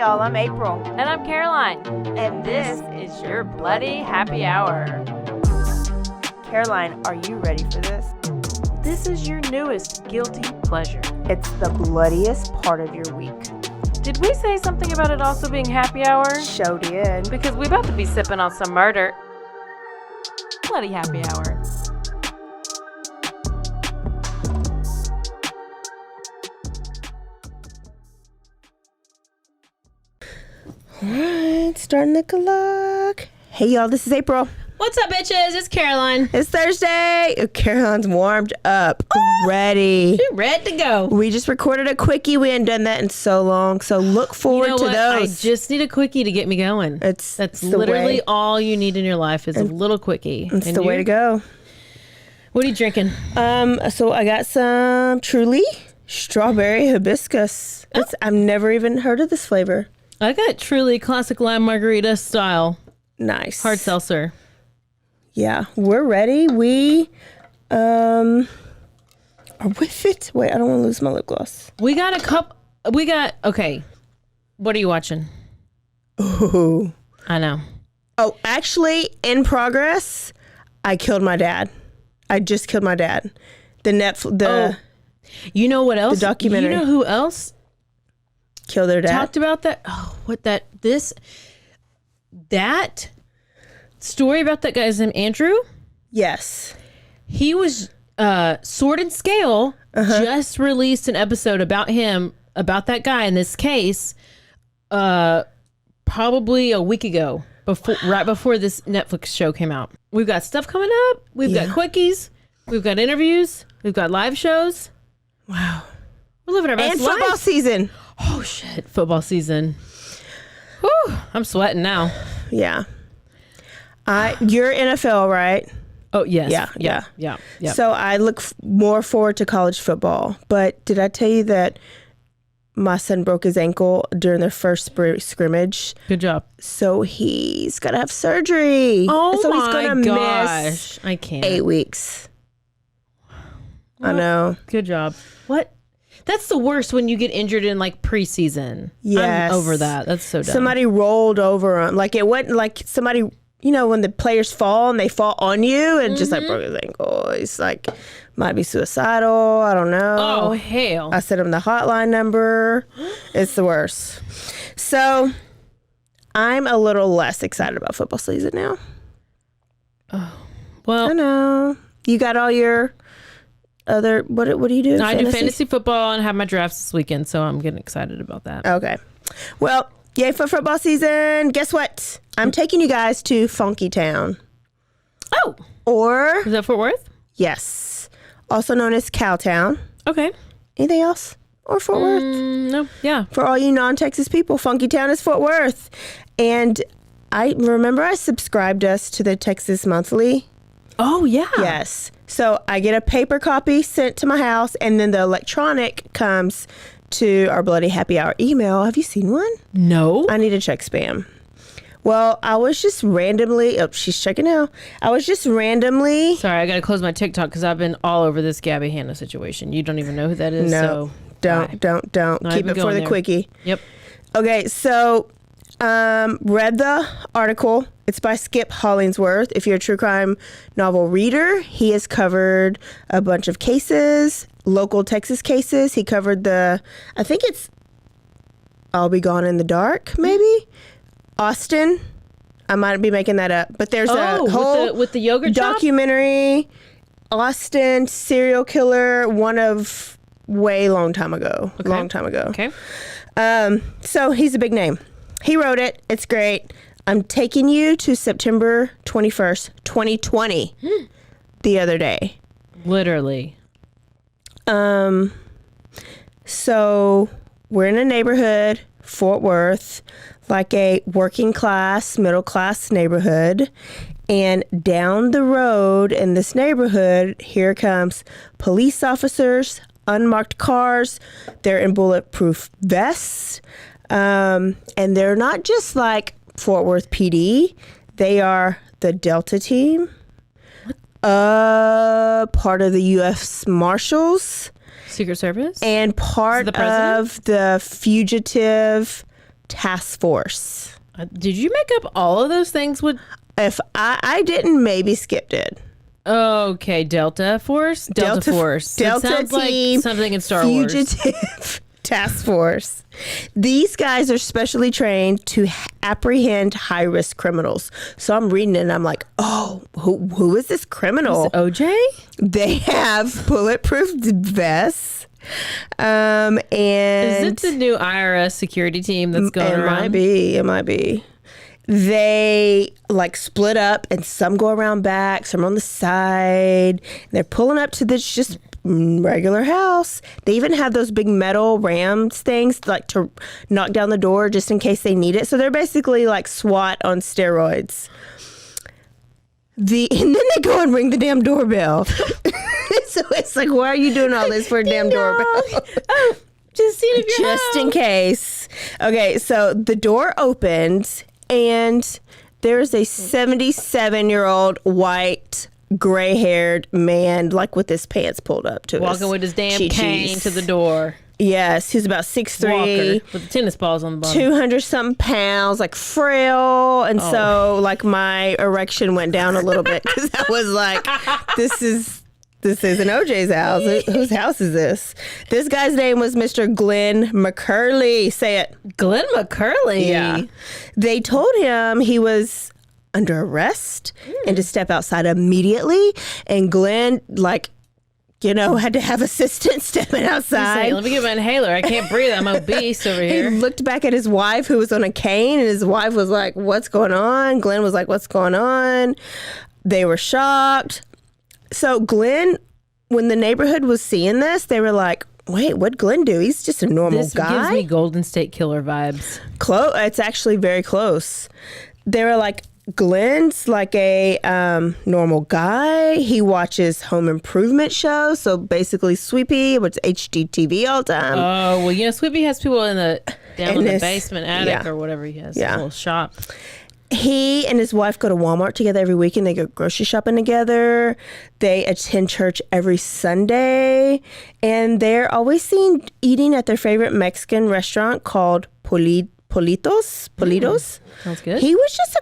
y'all, I'm April. And I'm Caroline. And this is your Bloody Happy Hour. Caroline, are you ready for this? This is your newest guilty pleasure. It's the bloodiest part of your week. Did we say something about it also being happy hour? Show did. Because we're about to be sipping on some murder. Bloody Happy Hour. All right, starting the clock. Hey, y'all, this is April. What's up, bitches? It's Caroline. It's Thursday. Caroline's warmed up, ready. You're ready to go. We just recorded a quickie. We hadn't done that in so long, so look forward to those. I just need a quickie to get me going. That's literally all you need in your life is a little quickie. It's the way to go. What are you drinking? So I got some Truly strawberry hibiscus. I've never even heard of this flavor. I got Truly classic lime margarita style. Nice. Hard seltzer. Yeah, we're ready. We are with it. Wait, I don't want to lose my lip gloss. We got okay. What are you watching? Ooh. I know. Oh, actually, in progress, I killed my dad. I just killed my dad. You know what else? The documentary. You know who else killed their dad? Talked about that? Oh, that story about that guy's name, Andrew? Yes. He was, Sword and Scale just released an episode about him, about that guy in this case, probably a week ago, right before this Netflix show came out. We've got stuff coming up. We've got quickies. We've got interviews. We've got live shows. Wow. We're living our best life. And football season. Oh, shit. Football season. Whew. I'm sweating now. Yeah. You're NFL, right? Oh, yes. Yeah. So I look more forward to college football. But did I tell you that my son broke his ankle during their first scrimmage? Good job. So he's got to have surgery. Oh, so he's my gonna gosh. miss I can't. 8 weeks. What? I know. Good job. What? That's the worst when you get injured in like preseason. Yes. I'm over that. That's so dumb. Somebody rolled over him. Like it wasn't like somebody, you know, when the players fall and they fall on you and just like broke his ankle. He's like, might be suicidal. I don't know. Oh, hell. I sent him the hotline number. It's the worst. So I'm a little less excited about football season now. Oh, well. I know. You got all your other, what do you do? I do fantasy football and have my drafts this weekend, so I'm getting excited about that. Okay. Well, yay for football season. Guess what? I'm taking you guys to Funky Town. Oh. Or. Is that Fort Worth? Yes. Also known as Cowtown. Okay. Anything else? Or Fort Worth? No. Yeah. For all you non-Texas people, Funky Town is Fort Worth. And I remember I subscribed us to the Texas Monthly. Oh, yeah. Yes. So I get a paper copy sent to my house, and then the electronic comes to our Bloody Happy Hour email. Have you seen one? No. I need to check spam. Well, I was just randomly... Oh, she's checking now. I was just randomly... Sorry, I got to close my TikTok because I've been all over this Gabby Hanna situation. You don't even know who that is. No, so don't. No, Keep it for the quickie. Yep. Okay, so read the article. It's by Skip Hollandsworth. If you're a true crime novel reader, he has covered a bunch of cases, local Texas cases. He covered I think it's I'll Be Gone in the Dark, maybe? Austin. I might be making that up. But there's a whole with the yogurt documentary. Austin, serial killer, one of long time ago. Okay. Long time ago. Okay. So he's a big name. He wrote it. It's great. I'm taking you to September 21st, 2020, the other day. Literally. So we're in a neighborhood, Fort Worth, like a working class, middle class neighborhood. And down the road in this neighborhood, here comes police officers, unmarked cars. They're in bulletproof vests. And they're not just like Fort Worth PD. They are the Delta team, part of the U.S. Marshals, Secret Service, and part of the fugitive task force. Did you make up all of those things with... If I didn't, maybe Skip did. Okay, Delta Force? Delta Force. Delta it sounds Team, like something in Star Wars. Fugitive Task Force. These guys are specially trained to apprehend high-risk criminals. So I'm reading it and I'm like, oh, who is this criminal? Is OJ? They have bulletproof vests. And Is it the new IRS security team that's going around? It might be. They like split up and some go around back, some on the side. And they're pulling up to this just regular house. They even have those big metal rams things like to knock down the door just in case they need it. So they're basically like SWAT on steroids. And then they go and ring the damn doorbell. So it's like, why are you doing all this for a damn doorbell? Oh, just seeing if you're Just in case. Okay, so the door opens and there's a 77-year-old white gray-haired man, like with his pants pulled up to walking with his damn cane to the door. Yes, he's about 6'3", Walker with the tennis balls on the bottom. 200-something pounds, like frail, and so like my erection went down a little bit because I was like, this isn't OJ's house. Whose house is this? This guy's name was Mr. Glen McCurley. Say it. Glen McCurley? Yeah. They told him he was under arrest and to step outside immediately. And Glenn, had to have assistance stepping outside. Saying, let me get my inhaler. I can't breathe. I'm obese over here. He looked back at his wife who was on a cane, and his wife was like, what's going on? Glenn was like, what's going on? They were shocked. So Glenn, when the neighborhood was seeing this, they were like, wait, what'd Glenn do? He's just a normal this guy. Gives me Golden State Killer vibes. It's actually very close. They were like, Glenn's like a normal guy. He watches home improvement shows. So basically Sweepy, which is HGTV all the time. Oh, well, Sweepy has people in the basement attic or whatever he has. Yeah. A little shop. He and his wife go to Walmart together every weekend. They go grocery shopping together. They attend church every Sunday. And they're always seen eating at their favorite Mexican restaurant called Politos. Sounds good. He was just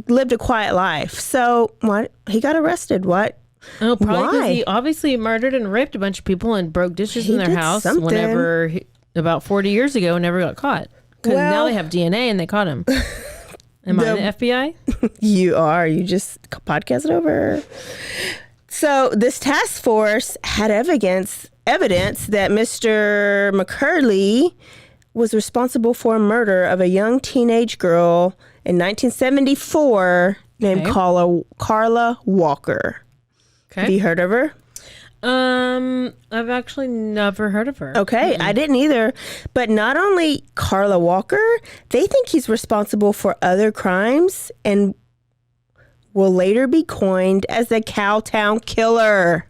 lived a quiet life. So what? He got arrested. What? Oh, probably because Why? he obviously murdered and raped a bunch of people and broke dishes in their did house something. about 40 years ago and never got caught. Because now they have DNA and they caught him. Am I the FBI? You are. You just podcast it over. So this task force had evidence that Mr. McCurley was responsible for a murder of a young teenage girl in 1974 named Carla Walker. Okay. Have you heard of her? I've actually never heard of her. Okay, I didn't either. But not only Carla Walker, they think he's responsible for other crimes and will later be coined as the Cowtown Killer.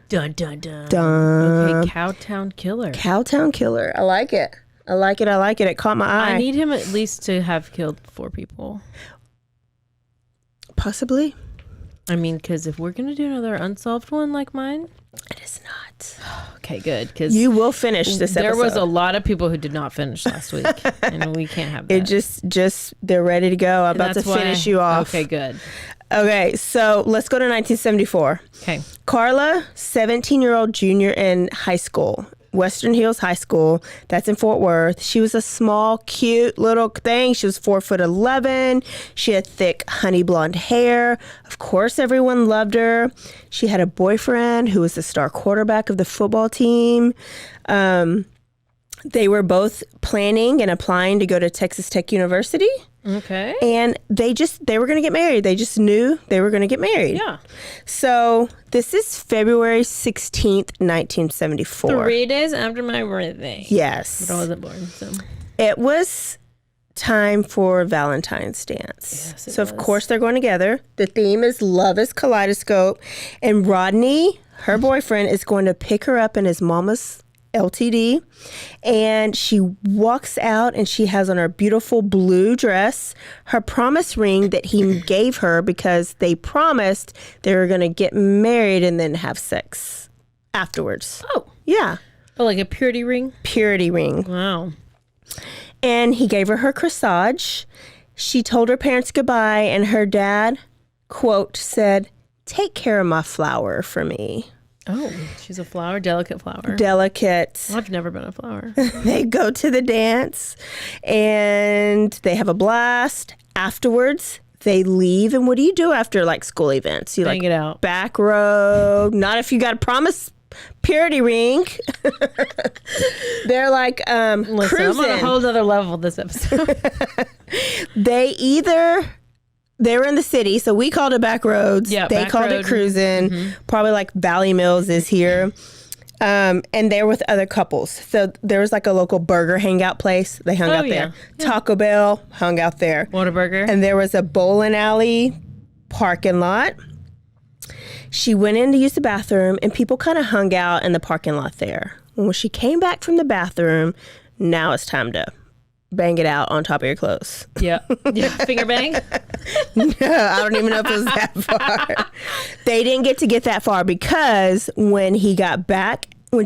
Dun, dun, dun. Dun. Okay, Cowtown Killer. Cowtown Killer. I like it. It caught my eye. I need him at least to have killed 4 people. Possibly. I mean, because if we're going to do another unsolved one like mine. It is not. Okay, good. Because you will finish this episode. There was a lot of people who did not finish last week. And we can't have that. It just they're ready to go. I'm about to finish you off. Okay, good. Okay, so let's go to 1974. Okay. Carla, 17-year-old junior in high school. Western Hills High School. That's in Fort Worth. She was a small, cute little thing. She was 4'11". She had thick, honey blonde hair. Of course, everyone loved her. She had a boyfriend who was the star quarterback of the football team. They were both planning and applying to go to Texas Tech University. Okay. And they were going to get married. They just knew they were going to get married. Yeah. So this is February 16th, 1974. 3 days after my birthday. Yes. But I wasn't born, so. It was time for Valentine's dance. Yes, it so, was. of course, they're going together. The theme is Love is Kaleidoscope. And Rodney, her boyfriend, is going to pick her up in his mama's LTD, and she walks out and she has on her beautiful blue dress, her promise ring that he gave her because they promised they were going to get married and then have sex afterwards. Oh. Yeah. Oh, like a purity ring? Purity ring. Wow. And he gave her corsage. She told her parents goodbye, and her dad, quote, said, "Take care of my flower for me." Oh, she's a flower, delicate flower. Delicate. I've never been a flower. They go to the dance, and they have a blast. Afterwards, they leave. And what do you do after like school events? You Bang it out. Back row. Not if you got a promise purity ring. They're like Listen, cruising. I'm on a whole other level this episode. They're in the city, so we called it back roads. Yeah, they back called road. it cruising. Probably like Valley Mills is here. And they're with other couples. So there was like a local burger hangout place. They hung out there. Yeah. Taco Bell hung out there. Whataburger. And there was a bowling alley parking lot. She went in to use the bathroom, and people kind of hung out in the parking lot there. When she came back from the bathroom, now it's time to bang it out on top of your clothes. Yeah. Finger bang. No, I don't even know if it was that far. They didn't get that far because when she got back in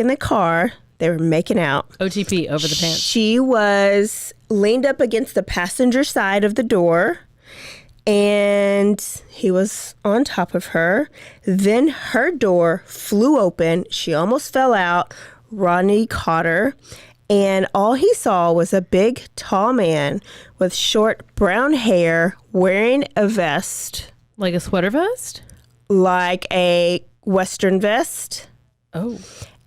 the car, they were making out. OTP over the pants. She was leaned up against the passenger side of the door, and he was on top of her. Then her door flew open. She almost fell out. Rodney caught her. And all he saw was a big, tall man with short brown hair wearing a vest. Like a sweater vest? Like a Western vest. Oh.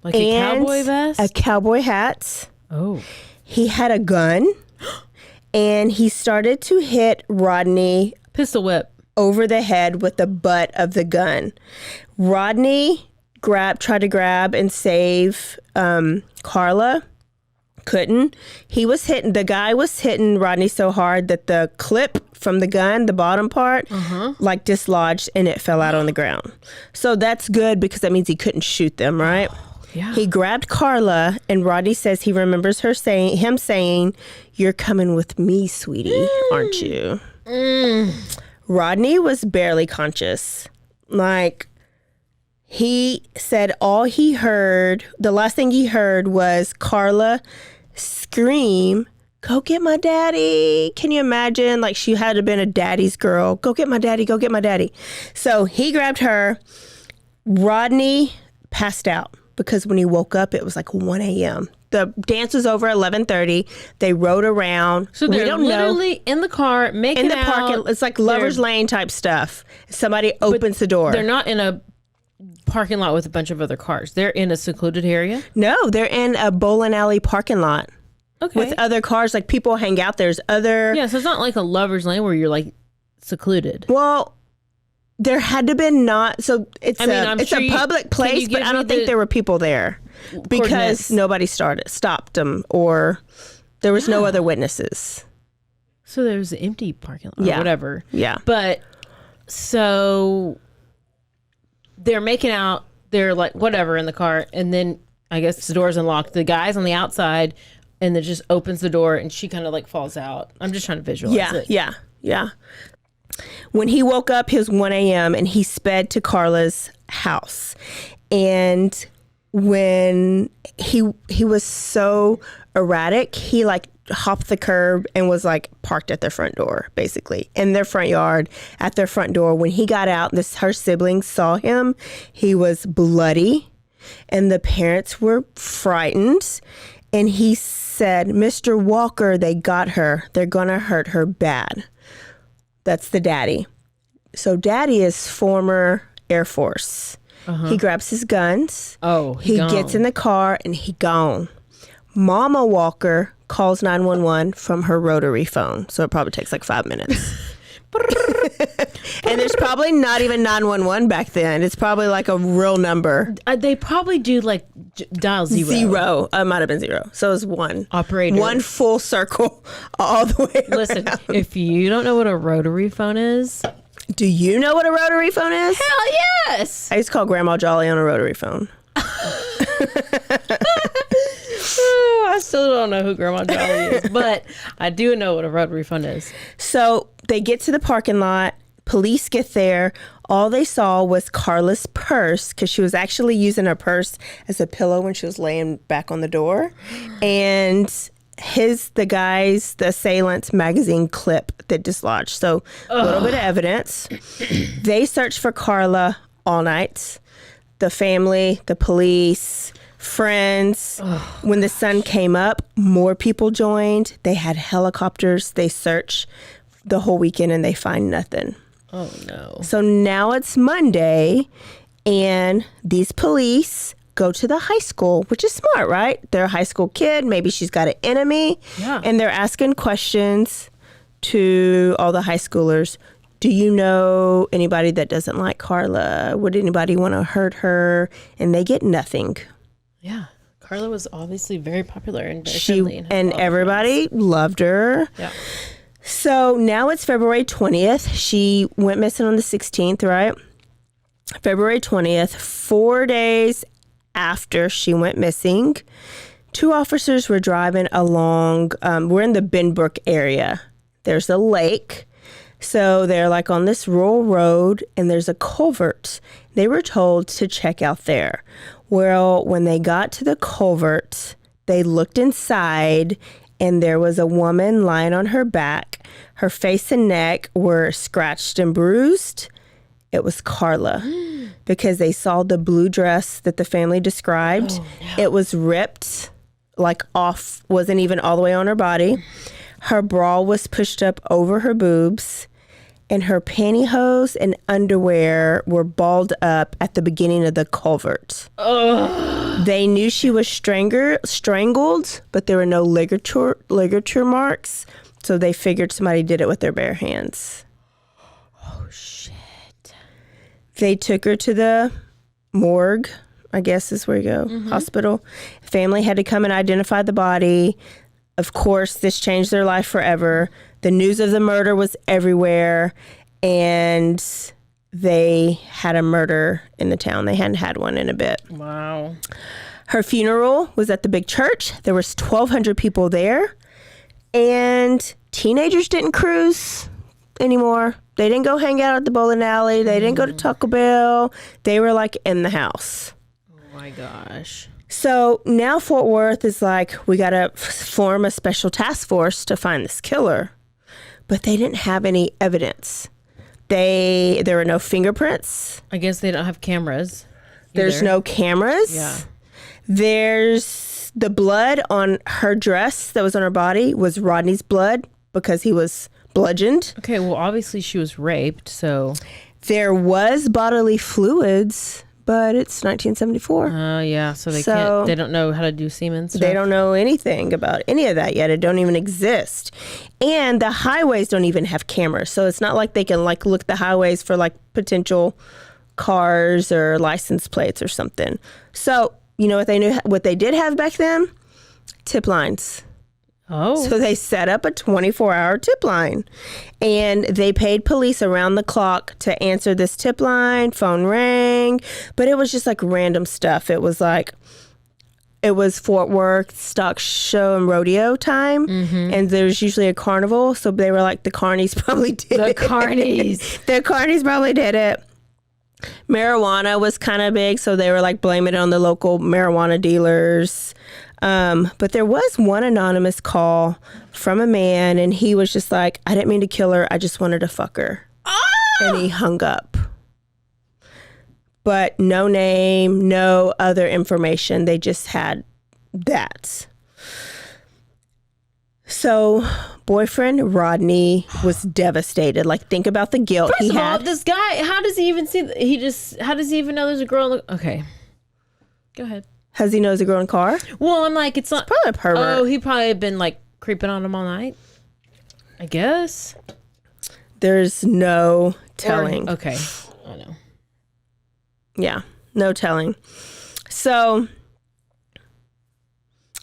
Like a cowboy vest? A cowboy hat. Oh. He had a gun. And he started to hit Rodney Pistol whip. over the head with the butt of the gun. Rodney tried to grab and save Carla. Couldn't. The guy was hitting Rodney so hard that the clip from the gun, the bottom part, like dislodged, and it fell out on the ground. So that's good because that means he couldn't shoot them, right? Yeah. He grabbed Carla, and Rodney says he remembers him saying, "You're coming with me, sweetie, aren't you?" Rodney was barely conscious. Like, he said the last thing he heard was Carla scream, "Go get my daddy." Can you imagine? Like, she had to have been a daddy's girl. "Go get my daddy, go get my daddy." So he grabbed her. Rodney passed out because when he woke up, it was like 1 a.m. The dance was over at 11:30. They rode around. So they're literally in the car, making in the out. parking. It's like Lover's Lane type stuff. Somebody opens the door. They're not in a parking lot with a bunch of other cars. They're in a secluded area? No, they're in a bowling alley parking lot. Okay. With other cars. Like, people hang out. There's other... Yeah, so it's not like a Lover's Lane where you're like secluded. Well, there had to been not... So it's a public place, but I don't think there were people there. Because nobody stopped them, or there was no other witnesses. So there was an empty parking lot or whatever. Yeah. But so they're making out, they're like whatever in the car, and then I guess the door's unlocked. The guy's on the outside, and then just opens the door, and she kind of like falls out. I'm just trying to visualize it. Yeah. When he woke up, it was 1 a.m. and he sped to Carla's house. And when he was so erratic, he like hopped the curb and was like parked at their front door, basically in their front yard at their front door. When he got out, her siblings saw him. He was bloody, and the parents were frightened. And he said, "Mr. Walker, they got her. They're gonna hurt her bad." That's the daddy. So daddy is former Air Force. He grabs his guns. Oh, he gets in the car and he gone. Mama Walker calls 911 from her rotary phone. So it probably takes like 5 minutes. And there's probably not even 911 back then. It's probably like a real number. They probably do like dial zero. Zero. It might have been zero. So it was one. Operator. One full circle all the way Listen, around. if you don't know what a rotary phone is. Do you know what a rotary phone is? Hell yes. I used to call Grandma Jolly on a rotary phone. I still don't know who Grandma Jolly is, but I do know what a rotary phone is. So they get to the parking lot. police get there, all they saw was Carla's purse, because she was actually using her purse as a pillow when she was laying back on the door, and the assailant's magazine clip that dislodged. So a little bit of evidence. They searched for Carla all night. The family, the police, friends. When the sun came up, more people joined. They had helicopters. They searched the whole weekend and they find nothing. Oh, no. So now it's Monday, and these police go to the high school, which is smart, right? They're a high school kid. Maybe she's got an enemy. Yeah. And they're asking questions to all the high schoolers. Do you know anybody that doesn't like Carla? Would anybody want to hurt her? And they get nothing. Yeah. Carla was obviously very popular and very friendly. And everybody loved her. Yeah. So now it's February 20th. She went missing on the 16th, right? February 20th, 4 days after she went missing, 2 officers were driving along. We're in the Benbrook area. There's a lake. So they're like on this rural road, and there's a culvert. They were told to check out there. Well, when they got to the culvert, they looked inside, and there was a woman lying on her back. Her face and neck were scratched and bruised. It was Carla, because they saw the blue dress that the family described. Oh, no. It was ripped, like off, wasn't even all the way on her body. Her bra was pushed up over her boobs, and her pantyhose and underwear were balled up at the beginning of the culvert. They knew she was strangled, but there were no ligature marks, so they figured somebody did it with their bare hands. Oh, shit. They took her to the morgue, I guess is where you go, hospital. Family had to come and identify the body. Of course, this changed their life forever. The news of the murder was everywhere, and they had a murder in the town. They hadn't had one in a bit. Wow. Her funeral was at the big church. There was 1,200 people there, and teenagers didn't cruise anymore. They didn't go hang out at the bowling alley. They didn't go to Taco Bell. They were like in the house. Oh my gosh. So now Fort Worth is like, we got to form a special task force to find this killer. But they didn't have any evidence. There were no fingerprints. I guess they don't have cameras. There's either. no cameras. Yeah. There's the blood on her dress that was on her body was Rodney's blood because he was bludgeoned. Okay, well, obviously she was raped, so... There was bodily fluids, but it's 1974. Yeah, so they don't know how to do semen stuff. They don't know anything about any of that yet. It don't even exist. And the highways don't even have cameras. So it's not like they can like look the highways for like potential cars or license plates or something. So, you know what they did have back then? Tip lines. Oh. So they set up a 24-hour tip line, and they paid police around the clock to answer this tip line. Phone rang, but it was just like random stuff. It was Fort Worth stock show and rodeo time, and there's usually a carnival. So they were like, the carnies probably did it. The carnies. The carnies probably did it. Marijuana was kind of big, so they were like blaming it on the local marijuana dealers. But there was one anonymous call from a man, and he was just like, I didn't mean to kill her. I just wanted to fuck her. And he hung up. But no name, no other information. They just had that. So boyfriend Rodney was devastated. Like, think about the guilt First he of all, had. this guy, how does he even see, how does he even know there's a girl in the, okay. Go ahead. Has he knows a girl in a car? Well, I'm like, it's not. Probably a pervert. Oh, he probably had been like creeping on him all night. I guess. There's no telling. Okay. I know. Yeah, no telling. So,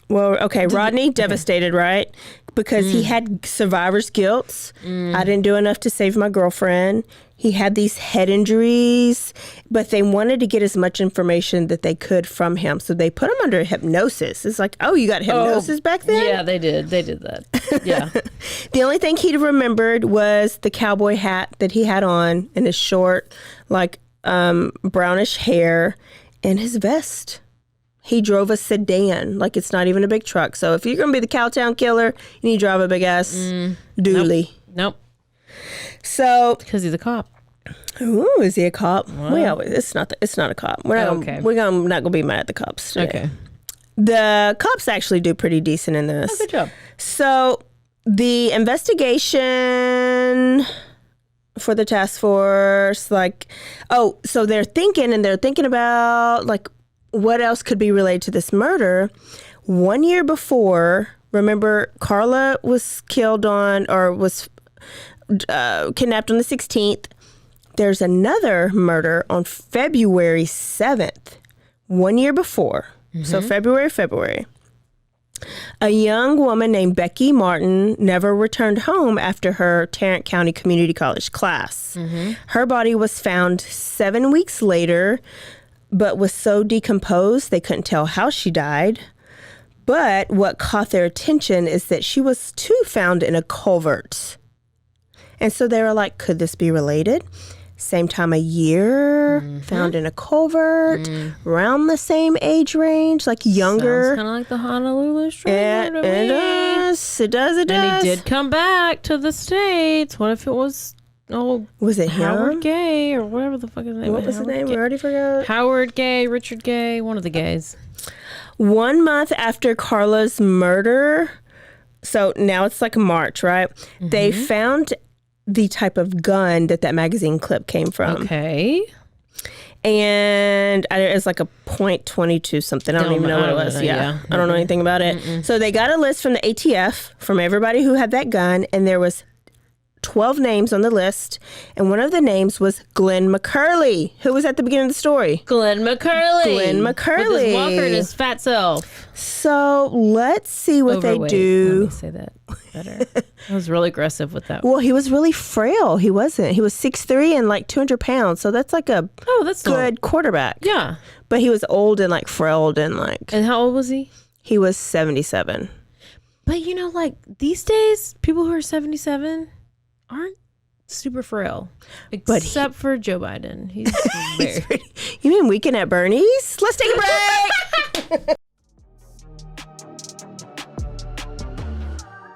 well, okay, Rodney, devastated, right? because he had survivor's guilt. I didn't do enough to save my girlfriend. He had these head injuries, but they wanted to get as much information that they could from him. So they put him under hypnosis. It's like, oh, you got hypnosis back then? Yeah, they did. They did that. Yeah. The only thing he remembered was the cowboy hat that he had on and his short, like, brownish hair and his vest. He drove a sedan, like it's not even a big truck. So if you're going to be the Cowtown killer, you need to drive a big ass dually. Nope. So Because he's a cop. ooh, is he a cop? It's not a cop. We're not going to be mad at the cops today. Okay. The cops actually do pretty decent in this. Oh, good job. So the investigation for the task force, so they're thinking about like what else could be related to this murder. 1 year before, remember, Carla was killed was kidnapped on the 16th. There's another murder on February 7th, 1 year before. So February. A young woman named Becky Martin never returned home after her Tarrant County Community College class. Her body was found 7 weeks later, but was so decomposed they couldn't tell how she died. But what caught their attention is that she was too found in a culvert. And so they were like, could this be related? Same time of year, found in a culvert, around the same age range, like younger. Sounds kind of like the Honolulu Strangler to It me. does. It does. And he did come back to the States. What if it was, Was it Howard him? Gay or whatever the fuck his name What was his name? We already forgot. Howard Gay, Richard Gay, one of the gays. 1 month after Carla's murder, so now it's like March, right? They found the type of gun that magazine clip came from. Okay. And it's like a .22 something. I don't even know what it was. I don't know anything about it. So they got a list from the ATF from everybody who had that gun, and there was 12 names on the list, and one of the names was Glen McCurley, who was at the beginning of the story. Glen McCurley. With his walker and his fat self. So let's see what Overweight. they do. Let me say that better. I was really aggressive with that. Well, he was really frail. He wasn't. He was 6'3" and like 200 pounds. So that's like a that's good quarterback. Yeah. But he was old and like frail and like. And how old was he? He was 77. But like these days, people who are 77 aren't super frail. Except for Joe Biden. He's very... You mean Weekend at Bernie's? Let's take a break.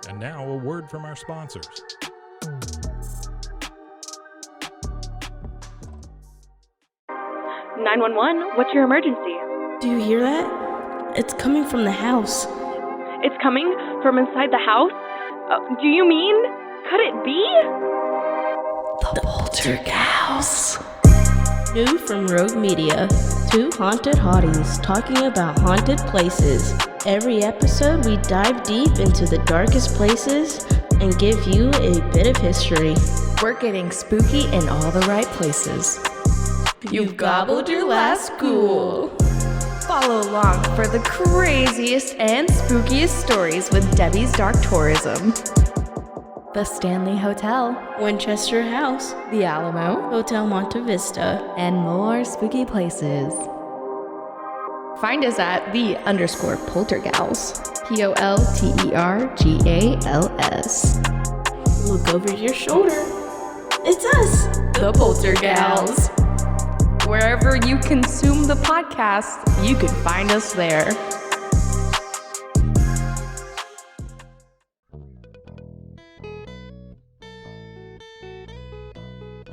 And now a word from our sponsors. "911, what's your emergency?" Do you hear that? It's coming from the house. It's coming from inside the house? Do you mean, could it be? The Poltergeist. New from Rogue Media. Two haunted hotties talking about haunted places. Every episode, we dive deep into the darkest places and give you a bit of history. We're getting spooky in all the right places. You've gobbled your last ghoul. Follow along for the craziest and spookiest stories with Debbie's Dark Tourism. The Stanley Hotel, Winchester House, The Alamo, Hotel Monte Vista, and more spooky places. Find us at _Poltergals. POLTERGALS. Look over your shoulder. It's us, The Poltergals. Wherever you consume the podcast, you can find us there.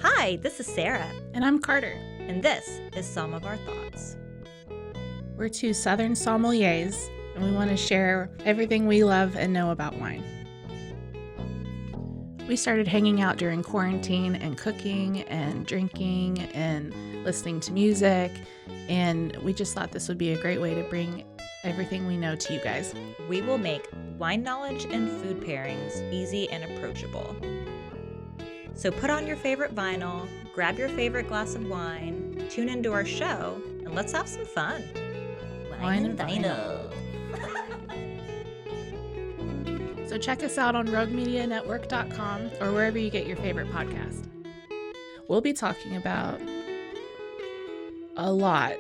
Hi, this is Sarah, And I'm Carter. and this is Some of Our Thoughts. We're two Southern sommeliers, and we want to share everything we love and know about wine. We started hanging out during quarantine and cooking and drinking and listening to music, and we just thought this would be a great way to bring everything we know to you guys. We will make wine knowledge and food pairings easy and approachable. So put on your favorite vinyl, grab your favorite glass of wine, tune into our show, and let's have some fun. Wine and vinyl. So check us out on roguemedianetwork.com or wherever you get your favorite podcast. We'll be talking about a lot.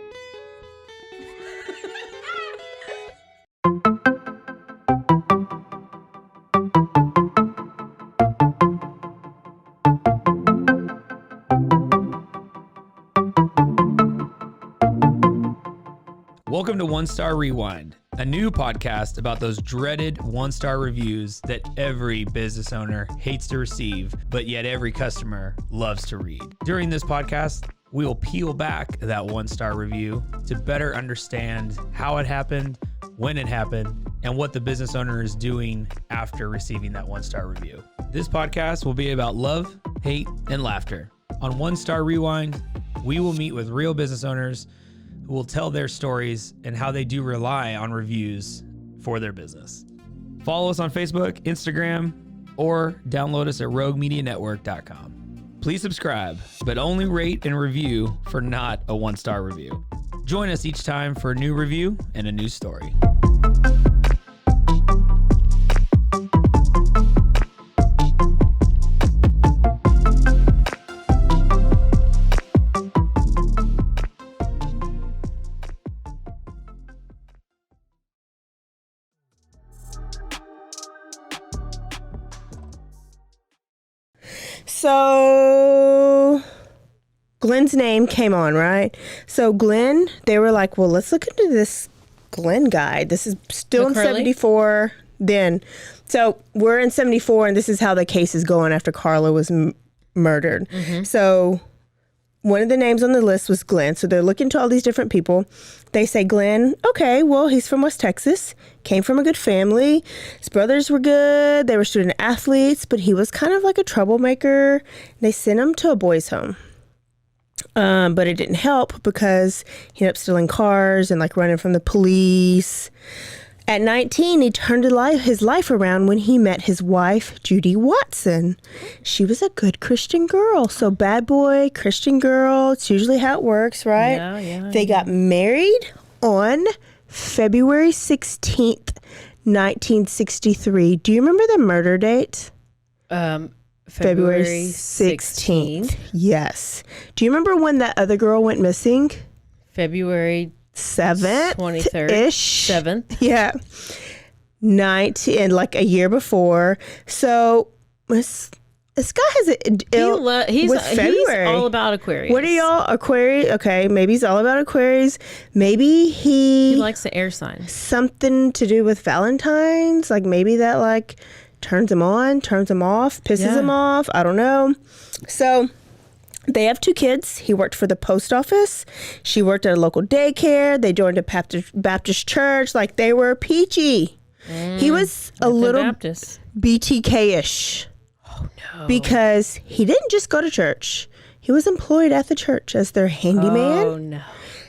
Welcome to One Star Rewind, a new podcast about those dreaded one-star reviews that every business owner hates to receive, but yet every customer loves to read. During this podcast, we will peel back that one-star review to better understand how it happened, when it happened, and what the business owner is doing after receiving that one-star review. This podcast will be about love, hate, and laughter. On One Star Rewind, we will meet with real business owners who will tell their stories and how they do rely on reviews for their business. Follow us on Facebook, Instagram, or download us at roguemedianetwork.com. Please subscribe, but only rate and review for not a one-star review. Join us each time for a new review and a new story. So Glen's name came on, right? So Glen, they were like, well, let's look into this Glen guy. This is still in 74 then. So we're in 74, and this is how the case is going after Carla was murdered. Mm-hmm. So one of the names on the list was Glen. So they're looking to all these different people. They say, Glen, okay, well, he's from West Texas, came from a good family. His brothers were good. They were student athletes, but he was kind of like a troublemaker. They sent him to a boys' home. But it didn't help because he ended up stealing cars and like running from the police. At 19, he turned his life around when he met his wife, Judy Watson. She was a good Christian girl. So bad boy, Christian girl. It's usually how it works, right? Yeah. They got married on February 16th, 1963. Do you remember the murder date? February 16th. Yes. Do you remember when that other girl went missing? February 7th 23rd ish. 7th. Yeah. 19, like a year before. So this guy has He's February. all about Aquarius. What are y'all, Aquarius? Okay, maybe he's all about Aquarius. Maybe he likes the air sign. Something to do with Valentine's. Like maybe that like turns him on, turns him off, pisses him off. I don't know. So they have 2 kids. He worked for the post office. She worked at a local daycare. They joined a Baptist church. Like they were peachy. He was a little BTK-ish. Oh, no. Because he didn't just go to church. He was employed at the church as their handyman. Oh, no.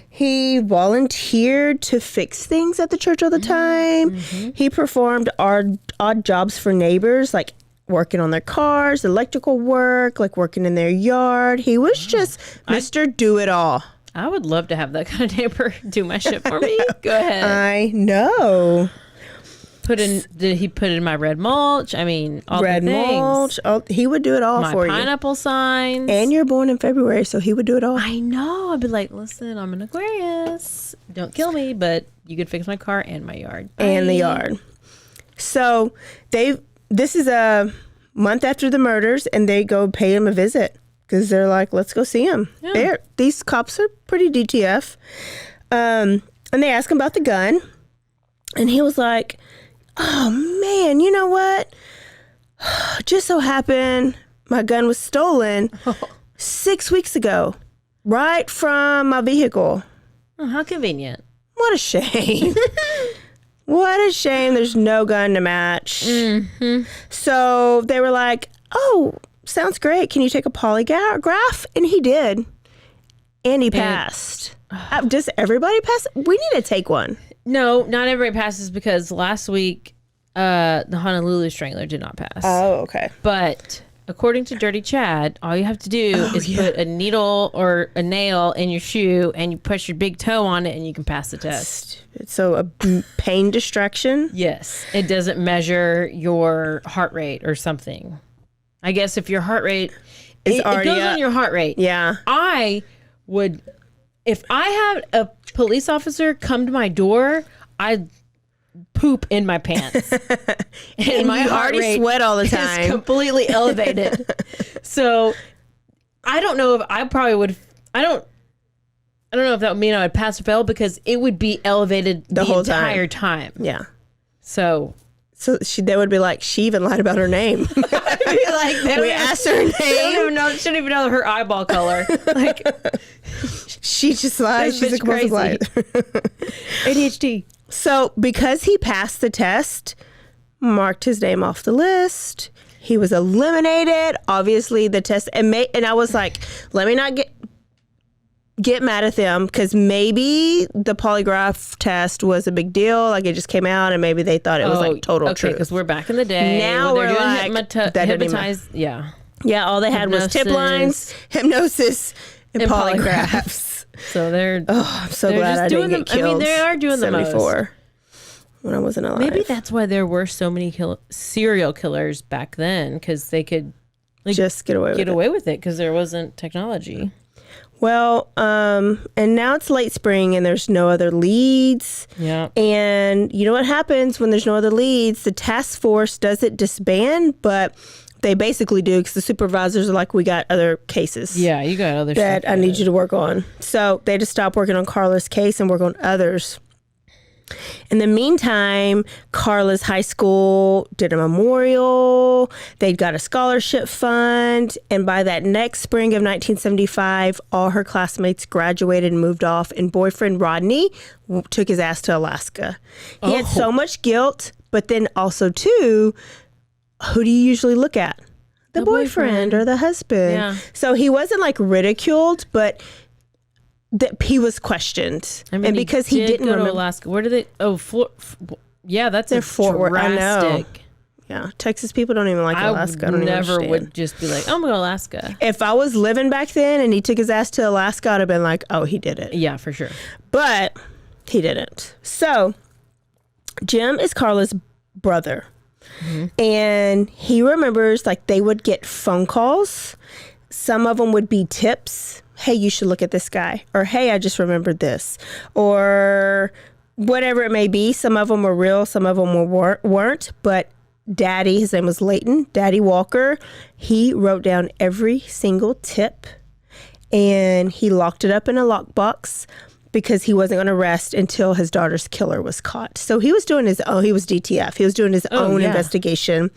He volunteered to fix things at the church all the time. Mm-hmm. He performed odd jobs for neighbors, like working on their cars, electrical work, like working in their yard. He was just Mr. Do-It-All. I would love to have that kind of neighbor do my shit for me. Go ahead. I know. Did he put in my red mulch? I mean, all red the things. mulch. Oh, he would do it all for you. My pineapple signs. And you're born in February, so he would do it all. I know. I'd be like, listen, I'm an Aquarius. Don't kill me, but you could fix my car and my yard. Bye. And the yard. So this is a month after the murders, and they go pay him a visit because they're like, let's go see him. Yeah. These cops are pretty DTF. And they ask him about the gun, and he was like, oh man, you know what? Just so happened my gun was stolen 6 weeks ago, right from my vehicle. Oh, how convenient. What a shame. What a shame there's no gun to match. Mm-hmm. So they were like, oh, sounds great. Can you take a polygraph? And he did. And he passed. Does everybody pass? We need to take one. No, not everybody passes because last week the Honolulu Strangler did not pass. Oh, okay. But according to Dirty Chad, all you have to do is put a needle or a nail in your shoe and you push your big toe on it and you can pass the test. So a pain distraction? Yes. It doesn't measure your heart rate or something. I guess if your heart rate... It goes on your heart rate. Yeah. If I had a police officer come to my door, I'd poop in my pants. and my heart rate sweat all the time. Is completely elevated. So I don't know if I probably would. I don't know if that would mean I would pass or fail because it would be elevated the whole entire time. Yeah. So they would be like, she even lied about her name. We asked her name. Shouldn't even know her eyeball color. Like, she just lied. She's a compulsive liar. ADHD. So because he passed the test, marked his name off the list, he was eliminated. Obviously, the test and I was like, let me not get mad at them because maybe the polygraph test was a big deal. Like it just came out and maybe they thought it was like total truth. Because we're back in the day. Now we're doing hypnotized. Yeah. Yeah. All they had was tip lines, hypnosis, and polygraphs. So they're. Oh, I'm so glad I didn't get killed. I mean, they are doing the most. When I wasn't alive. Maybe that's why there were so many serial killers back then because they could just get away with it because there wasn't technology. Well, and now it's late spring and there's no other leads. Yeah. And you know what happens when there's no other leads? The task force doesn't disband, but they basically do because the supervisors are like, we got other cases. Yeah, you got other that stuff I need you to work on. So they just stop working on Carla's case and work on others. In the meantime, Carla's high school did a memorial. They'd got a scholarship fund. And by that next spring of 1975, all her classmates graduated and moved off. And boyfriend Rodney took his ass to Alaska. He had so much guilt. But then also, too, who do you usually look at? The boyfriend or the husband. Yeah. So he wasn't like ridiculed, but... that he was questioned, I mean, and because he didn't go remember to Alaska. Where do they? Yeah, that's they're Fort Worth. I know. drastic. Yeah, Texas people don't even like Alaska. I never would just be like, I'm going to Alaska. If I was living back then and he took his ass to Alaska, I'd have been like, oh, he did it. Yeah, for sure. But he didn't. So Jim is Carla's brother, and he remembers like they would get phone calls. Some of them would be tips. Hey, you should look at this guy. Or, hey, I just remembered this. Or whatever it may be. Some of them were real. Some of them weren't. But Daddy, his name was Leighton, Daddy Walker, he wrote down every single tip. And he locked it up in a lockbox because he wasn't going to rest until his daughter's killer was caught. So he was doing his own. He was DTF. He was doing his own investigation.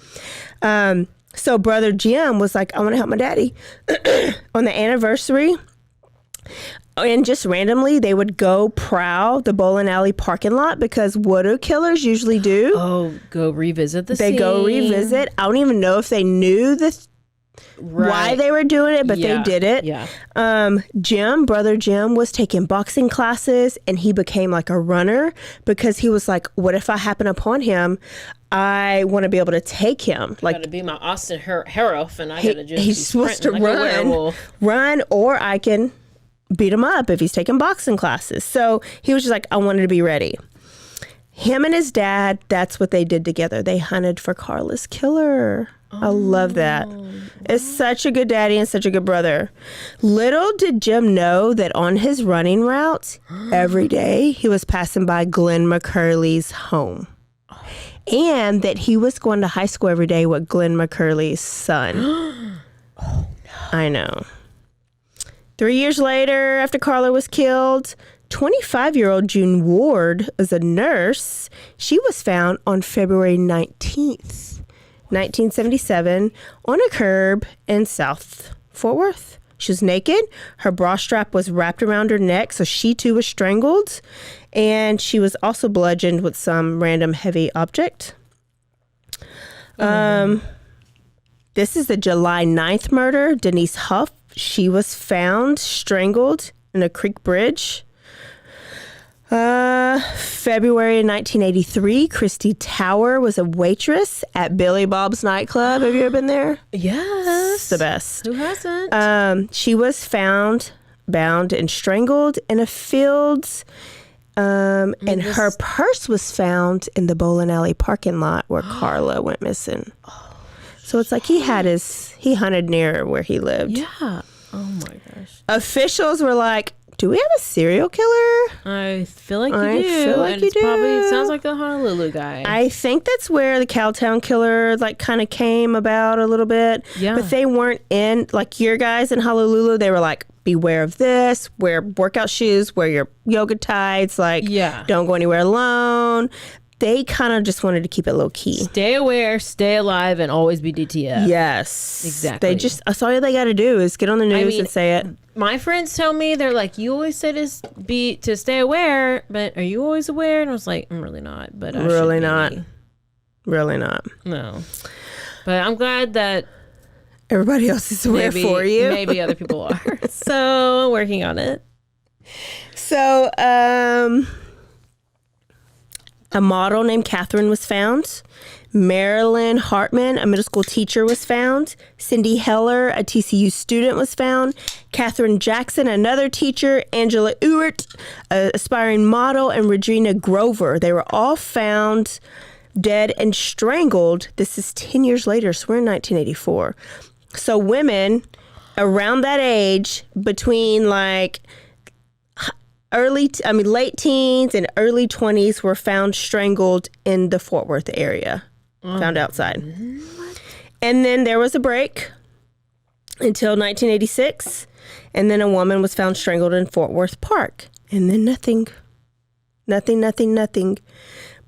So brother Jim was like, I want to help my daddy. On the anniversary, and just randomly, they would go prowl the bowling alley parking lot because what do killers usually do? Oh, go revisit the scene. They go revisit. I don't even know if they knew why they were doing it, but they did it. Yeah. Brother Jim was taking boxing classes and he became like a runner because he was like, what if I happen upon him? I want to be able to take him. Like, gotta be my Austin Harroff, and I gotta just he's supposed to like run, or I can beat him up if he's taking boxing classes. So he was just like, I wanted to be ready. Him and his dad, that's what they did together. They hunted for Carla's killer. I love that. It's such a good daddy and such a good brother. Little did Jim know that on his running route, every day he was passing by Glen McCurley's home. And that he was going to high school every day with Glen McCurley's son. Oh, no. I know. 3 years later, after Carla was killed, 25-year-old June Ward is a nurse. She was found on February 19th, 1977, on a curb in South Fort Worth. She was naked. Her bra strap was wrapped around her neck, so she too was strangled. And she was also bludgeoned with some random heavy object. This is the July 9th murder. Denise Huff. She was found strangled in a creek bridge. February 1983, Christy Tower was a waitress at Billy Bob's nightclub. Have you ever been there? Yes. It's the best. Who hasn't? She was found bound and strangled in a fields. And her purse was found in the bowling alley parking lot where Carla went missing. So it's like he hunted near where he lived. Yeah. Oh my gosh. Officials were like, do we have a serial killer? I feel like you do. It sounds like the Honolulu guy. I think that's where the Cowtown killer kind of came about a little bit. Yeah. But they weren't in, like your guys in Honolulu, they were like, beware of this, wear workout shoes, wear your yoga tights, don't go anywhere alone. They kind of just wanted to keep it low key. Stay aware, stay alive, and always be DTF. Yes. Exactly. That's all they got to do is get on the news and say it. My friends tell me, they're like, you always say to stay aware, but are you always aware? And I was like, I'm really not. But I really not. Really not. No. But I'm glad that everybody else is aware for you. Maybe other people are. So I'm working on it. So, a model named Catherine was found. Marilyn Hartman, a middle school teacher, was found. Cindy Heller, a TCU student, was found. Catherine Jackson, another teacher. Angela Ewert, an aspiring model. And Regina Grover. They were all found dead and strangled. This is 10 years later, so we're in 1984. So women around that age, between late teens and early 20s, were found strangled in the Fort Worth area, found outside. And then there was a break until 1986, and then a woman was found strangled in Fort Worth Park, and then nothing.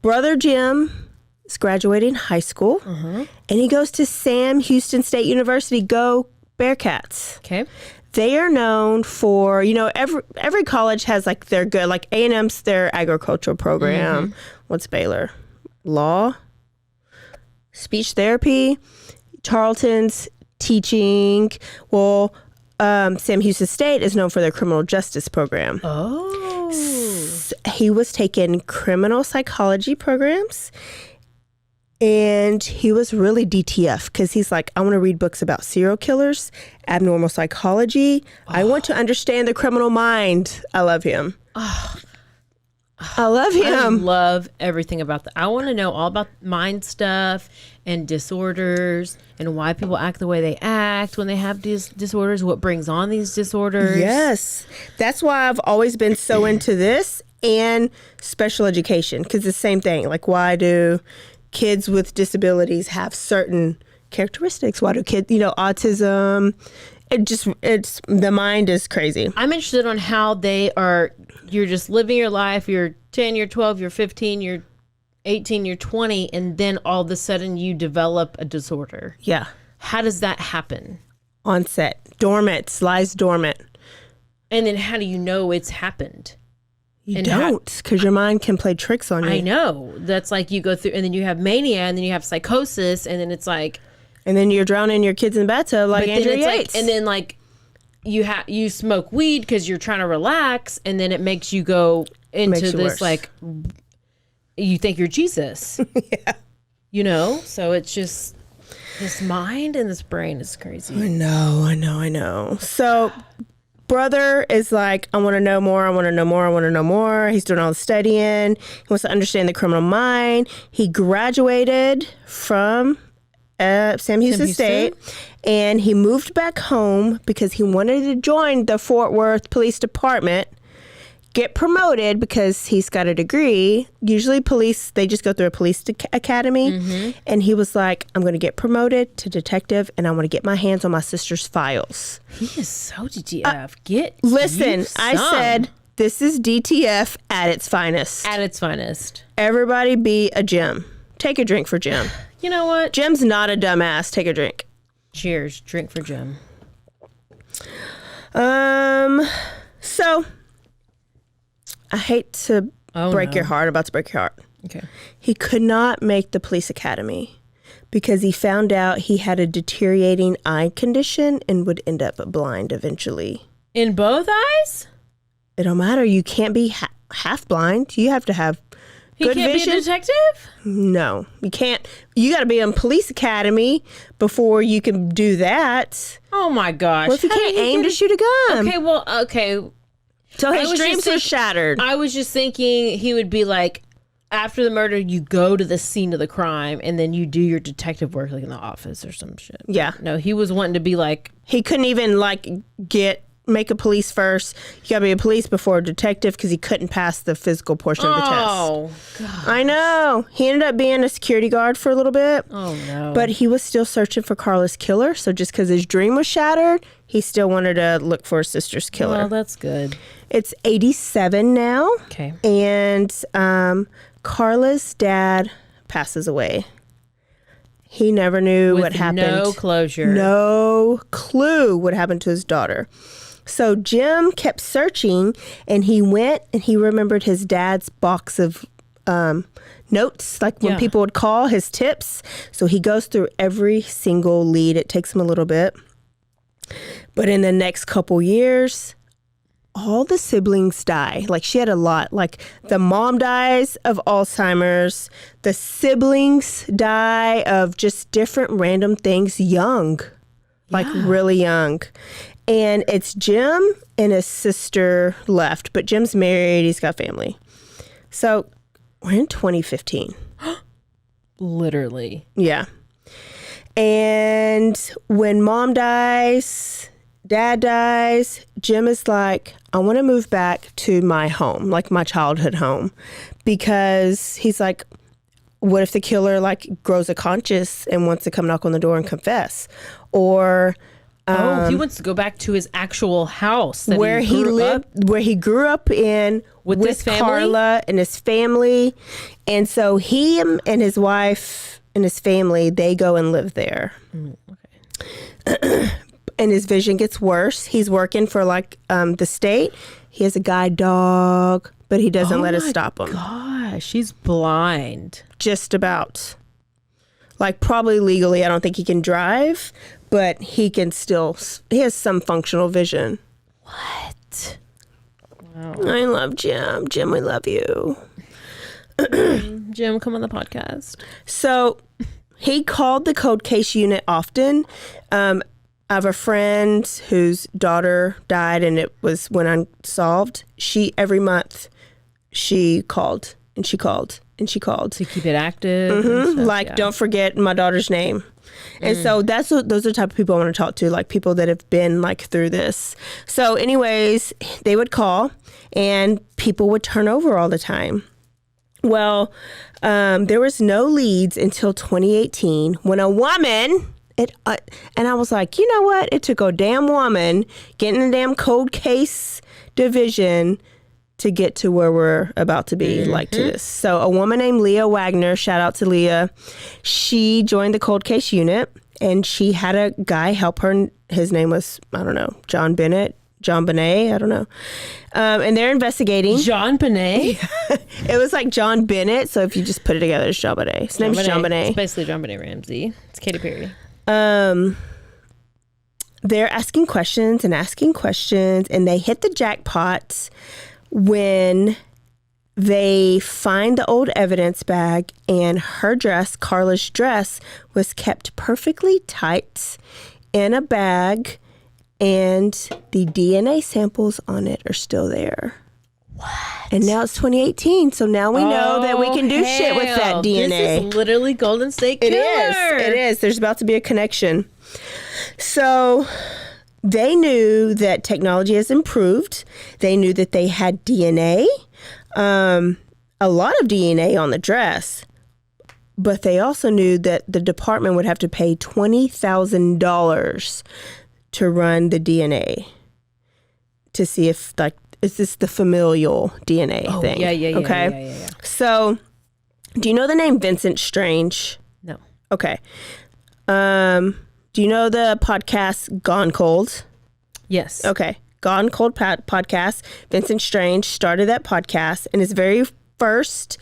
Brother Jim is graduating high school, and he goes to Sam Houston State University. Go Bearcats. Okay. They are known for, every college has their good, like A&M's their agricultural program. What's Baylor? Law, speech therapy, Tarleton's teaching. Well, Sam Houston State is known for their criminal justice program. Oh. He was taking criminal psychology programs. And he was really DTF because he's like, I want to read books about serial killers, abnormal psychology. I want to understand the criminal mind. I love him. I love him. I love everything about that. I want to know all about mind stuff and disorders and why people act the way they act when they have these disorders, what brings on these disorders. Yes. That's why I've always been so into this and special education, because it's the same thing. Like, why do kids with disabilities have certain characteristics? Why do kids, autism? It's the mind is crazy. I'm interested on how you're just living your life. You're 10, you're 12, you're 15, you're 18, you're 20, and then all of a sudden you develop a disorder. Yeah. How does that happen? Onset. Dormant. Lies dormant. And then how do you know it's happened? You don't, because your mind can play tricks on you. I know. That's like you go through, and then you have mania, and then you have psychosis, and then it's like... And then you're drowning your kids in the bathtub like Andrea Yates. And then you smoke weed because you're trying to relax, and then it makes you go into this worse. You think you're Jesus. Yeah. So it's just this mind and this brain is crazy. I know. So brother is like, I want to know more. He's doing all the studying. He wants to understand the criminal mind. He graduated from Sam Houston State, and he moved back home because he wanted to join the Fort Worth Police Department, get promoted because he's got a degree. Usually police, they just go through a police academy. And he was like, I'm going to get promoted to detective, and I want to get my hands on my sister's files. He is so DTF. Listen, I said, this is DTF at its finest. At its finest. Everybody be a Jim. Take a drink for Jim. You know what? Jim's not a dumbass. Take a drink. Cheers. Drink for Jim. So I hate to break your heart. I'm about to break your heart. Okay. He could not make the police academy because he found out he had a deteriorating eye condition and would end up blind eventually. In both eyes? It don't matter. You can't be half blind. You have to have He good can't vision. be a detective? No, you can't. You got to be in police academy before you can do that. Oh my gosh. Well, if you How can't did he aim get to shoot a gun. Okay. So I his was dreams just were shattered. I was just thinking he would be like, after the murder, you go to the scene of the crime and then you do your detective work like in the office or some shit. Yeah. No, he was wanting to be like, He couldn't even like make a police first. You got to be a police before a detective because he couldn't pass the physical portion of the test. oh, God. I know. He ended up being a security guard for a little bit. Oh, no. But he was still searching for Carla's killer. So just because his dream was shattered, he still wanted to look for his sister's killer. Well, that's good. It's 87 now. Okay. And Carla's dad passes away. He never knew With what happened. no closure. No clue what happened to his daughter. So Jim kept searching, and he went and he remembered his dad's box of notes, like when people would call, his tips. So he goes through every single lead. It takes him a little bit. But in the next couple years, all the siblings die. Like, she had a lot. Like, the mom dies of Alzheimer's. The siblings die of just different random things young. Like, really young. And it's Jim and his sister left. But Jim's married. He's got family. So, we're in 2015. Literally. Yeah. And when mom dies, dad dies, Jim is like, I want to move back to my home, like my childhood home, because he's like, what if the killer like grows a conscience and wants to come knock on the door and confess? Or he wants to go back to his actual house that where he lived, where he grew up in with this family? Carla and his family. And so he and his wife and his family, they go and live there. Okay. And his vision gets worse. He's working for like the state. He has a guide dog, but he doesn't let it stop him. Gosh, he's blind. Just about. Like, probably legally, I don't think he can drive, but he can still, he has some functional vision. What? Wow. I love Jim. Jim, we love you. Jim, come on the podcast. So he called the cold case unit often. I have a friend whose daughter died and it was when unsolved. Every month she called and she called and she called. To keep it active. Mm-hmm. Like, don't forget my daughter's name. And so those are the type of people I want to talk to, like people that have been like through this. So anyways, they would call and people would turn over all the time. Well, there was no leads until 2018 when a woman... and I was like, you know what? It took a damn woman getting a damn cold case division to get to where we're about to be, like to this. So a woman named Leah Wagner, shout out to Leah, she joined the cold case unit and she had a guy help her. His name was, I don't know, John Benet, I don't know. And they're investigating. John Benet? It was like John Bennett. So if you just put it together, it's John Benet. His name's John Benet. It's basically John Benet Ramsey. It's Katy Perry. They're asking questions and they hit the jackpot when they find the old evidence bag and her dress, Carla's dress, was kept perfectly tight in a bag and the DNA samples on it are still there. What? And now it's 2018, so now we know that we can do shit with that DNA. This is literally Golden State Killer. It is. There's about to be a connection. So they knew that technology has improved. They knew that they had DNA, a lot of DNA on the dress. But they also knew that the department would have to pay $20,000 to run the DNA to see if, like, is this the familial DNA thing? Yeah. Okay. Yeah. So, do you know the name Vincent Strange? No. Okay. Do you know the podcast Gone Cold? Yes. Okay. Gone Cold podcast. Vincent Strange started that podcast, and his very first,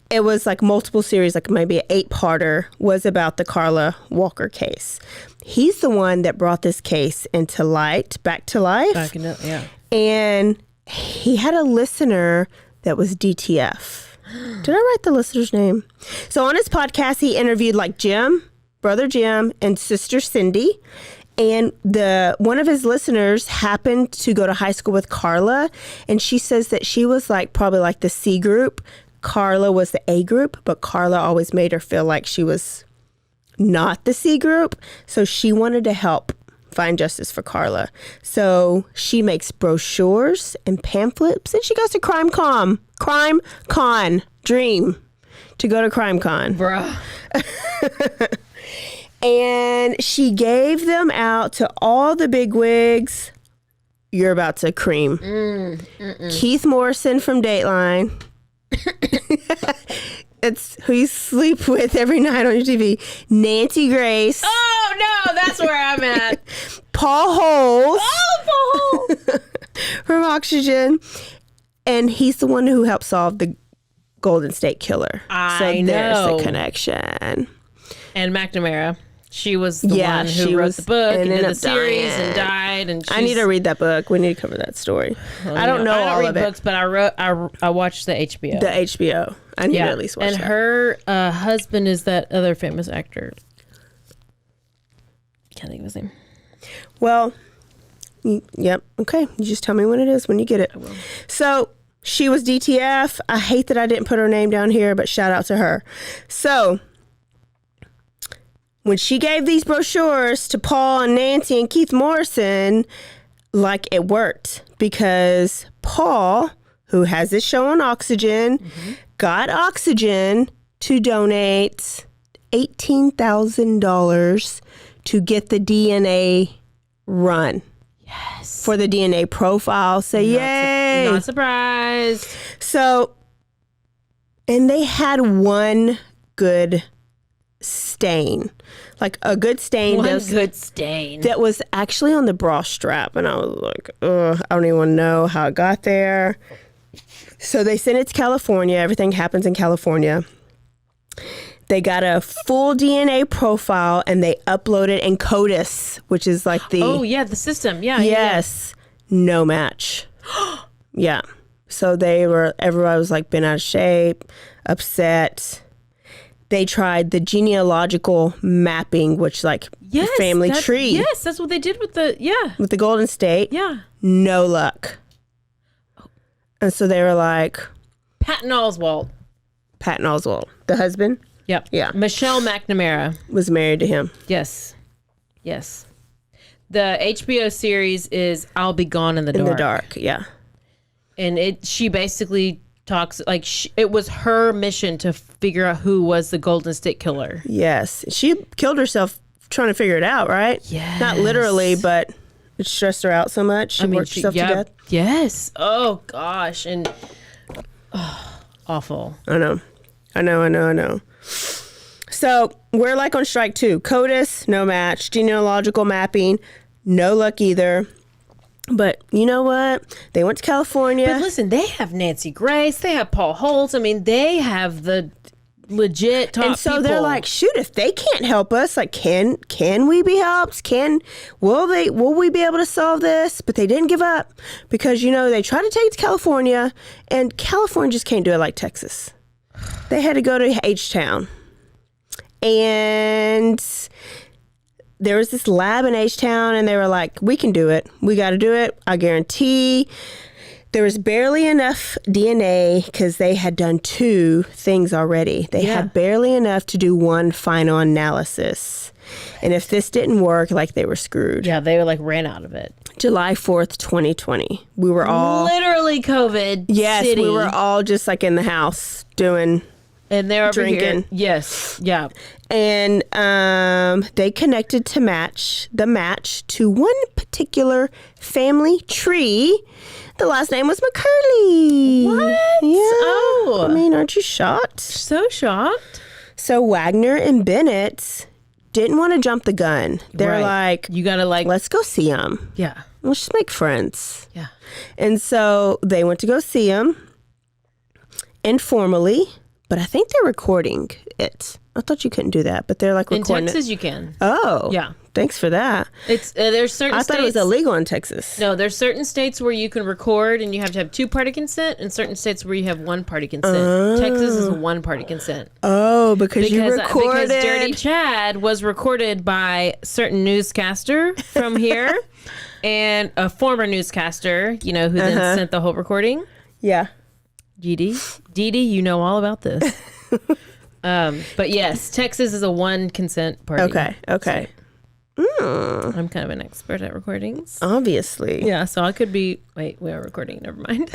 it was like multiple series, like maybe an 8-parter, was about the Carla Walker case. He's the one that brought this case back to life. Yeah. And he had a listener that was DTF. Did I write the listener's name? So on his podcast, he interviewed like Jim, brother Jim, and sister Cindy. And one of his listeners happened to go to high school with Carla. And she says that she was like probably like the C group. Carla was the A group, but Carla always made her feel like she was not the C group. So she wanted to help find justice for Carla. So she makes brochures and pamphlets, and she goes to Crime Con Dream to go to Crime Con. Bruh. And she gave them out to all the bigwigs. You're about to cream. Keith Morrison from Dateline. It's who you sleep with every night on your TV. Nancy Grace. Oh, no, that's where I'm at. Paul Holes. Oh, Paul. From Oxygen. And he's the one who helped solve the Golden State Killer. I know. There's the connection. And McNamara. She was the one who wrote the book and did the series and died. And I need to read that book. We need to cover that story. Well, I don't know all of it. I don't read books, but I watched the HBO. The HBO. I need to at least watch that. And her husband is that other famous actor. Can't think of his name. Well, yep. Okay. You just tell me when it is when you get it. I will. So she was DTF. I hate that I didn't put her name down here, but shout out to her. So when she gave these brochures to Paul and Nancy and Keith Morrison, like it worked because Paul, who has this show on Oxygen, got Oxygen to donate $18,000 to get the DNA run. Yes. For the DNA profile. Say yay. Not surprised. So, and they had one good stain, like a good stain. Good stain that was actually on the bra strap, and I was like, ugh, I don't even know how it got there. So they sent it to California. Everything happens in California. They got a full DNA profile, and they uploaded in CODIS, which is like the the system. Yes, no match. Yeah. So everybody was like bent out of shape, upset. They tried the genealogical mapping, which family tree. Yes, that's what they did with the Golden State. Yeah. No luck. And so they were like, Patton Oswalt, the husband. Yep. Yeah. Michelle McNamara was married to him. Yes. The HBO series is I'll Be Gone in the Dark. In the dark, yeah. And she basically talks like it was her mission to figure out who was the Golden State Killer. Yes. She killed herself trying to figure it out, right? Yes. Not literally, but it stressed her out so much. She worked herself to death. Yes. Oh, gosh. And awful. I know. So we're like on strike 2. CODIS, no match. Genealogical mapping, no luck either. But you know what? They went to California. But listen, they have Nancy Grace. They have Paul Holtz. I mean, they have the legit top people. And so people. they're like, shoot, if they can't help us, like, can we be helped? Will we be able to solve this? But they didn't give up because, they tried to take it to California, and California just can't do it like Texas. They had to go to H-Town. And there was this lab in H-Town, and they were like, we can do it. We got to do it. I guarantee. There was barely enough DNA because they had done 2 things already. They had barely enough to do one final analysis. And if this didn't work, they were screwed. Yeah, they ran out of it. July 4th, 2020. We were all... Literally COVID city. We were all just in the house doing... And they were drinking. Yes. Yeah. And they connected to the match to one particular family tree. The last name was McCurley. What? Yeah. Oh. I mean, aren't you shocked? So shocked. So Wagner and Bennett didn't want to jump the gun. They're like, you got to let's go see him. Yeah. Let's just make friends. Yeah. And so they went to go see him informally. but I think they're recording it. I thought you couldn't do that, but they're like recording In Texas, it. you can. Oh. Yeah. Thanks for that. It's there's certain I states. thought it was illegal in Texas. No, there's certain states where you can record and you have to have 2-party consent, and certain states where you have 1-party consent. Texas is a 1-party consent. Oh, because you recorded. Because Dirty Chad was recorded by a certain newscaster from here and a former newscaster, who then sent the whole recording. Yeah. Dee Dee, you know all about this. But yes, Texas is a 1 consent party. Okay. I'm kind of an expert at recordings. Obviously. Yeah, so I could be... Wait, we are recording. Never mind.